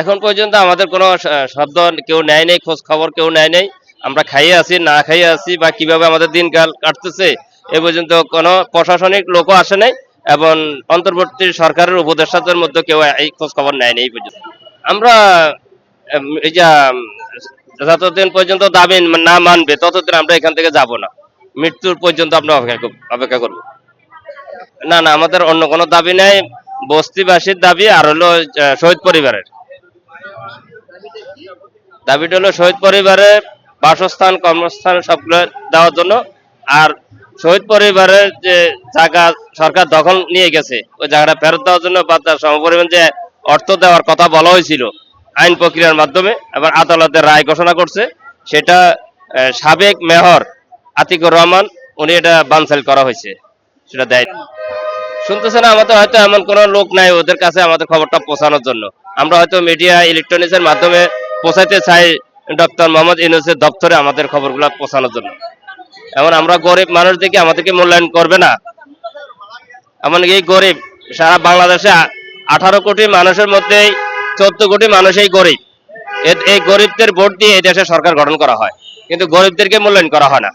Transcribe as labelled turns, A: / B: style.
A: এখন পর্যন্ত আমাদের কোনো শব্দ কেউ নেয় নাই, খোঁজ খবর কেউ নেয় নাই। আমরা খাইয়ে আছি, না খাইয়ে আছি, বা কিভাবে আমাদের দিনকাল কাটতেছে এ পর্যন্ত কোনো প্রশাসনিক লোকও আসে নাই, এবং অন্তর্বর্তী সরকারের উপদেষ্টাদের মধ্যে কেউ এই খোঁজ খবর নেয় নাই এই পর্যন্ত। আমরা এই যে যতদিন পর্যন্ত দাবি না মানবে ততদিন আমরা এখান থেকে যাব না। মৃত্যুর পর্যন্ত আমরা অপেক্ষা করব। না না, আমাদের অন্য কোনো দাবি নেই। বস্তিবাসীর দাবি আর হলো শহীদ পরিবারের দাবিটা হলো শহীদ পরিবারের বাসস্থান, কর্মস্থান সবগুলো দেওয়ার জন্য। আর শহীদ পরিবারের যে জায়গা সরকার দখল নিয়ে গেছে ওই জায়গাটা ফেরত দেওয়ার জন্য, বা তার সমপরিমাণ যে অর্থ দেওয়ার কথা বলা হয়েছিল আইন প্রক্রিয়ার মাধ্যমে, এবার আদালতের রায় ঘোষণা করছে সেটা সাবেক মেয়র আতিকুর রহমান উনি এটা বানচাল করা হয়েছে, সেটা দেয়। শুনতেছে না, আমাদের হয়তো এমন কোনো লোক নাই ওদের কাছে আমাদের খবরটা পৌঁছানোর জন্য। আমরা হয়তো মিডিয়া ইলেকট্রনিক্সের মাধ্যমে পৌঁছাইতে চাই ডক্টর মোহাম্মদ ইউনূসের দপ্তরে আমাদের খবরগুলো পৌঁছানোর জন্য। এমন আমরা গরিব মানুষ দেখে আমাদেরকে মূল্যায়ন করবে না। এমন এই গরিব, সারা বাংলাদেশে 18 কোটি মানুষের মধ্যে 14 কোটি মানুষই গরিব। এই গরিবদের ভোট দিয়ে এই দেশে সরকার গঠন করা হয়, কিন্তু গরিবদেরকে মূল্যায়ন করা হয় না।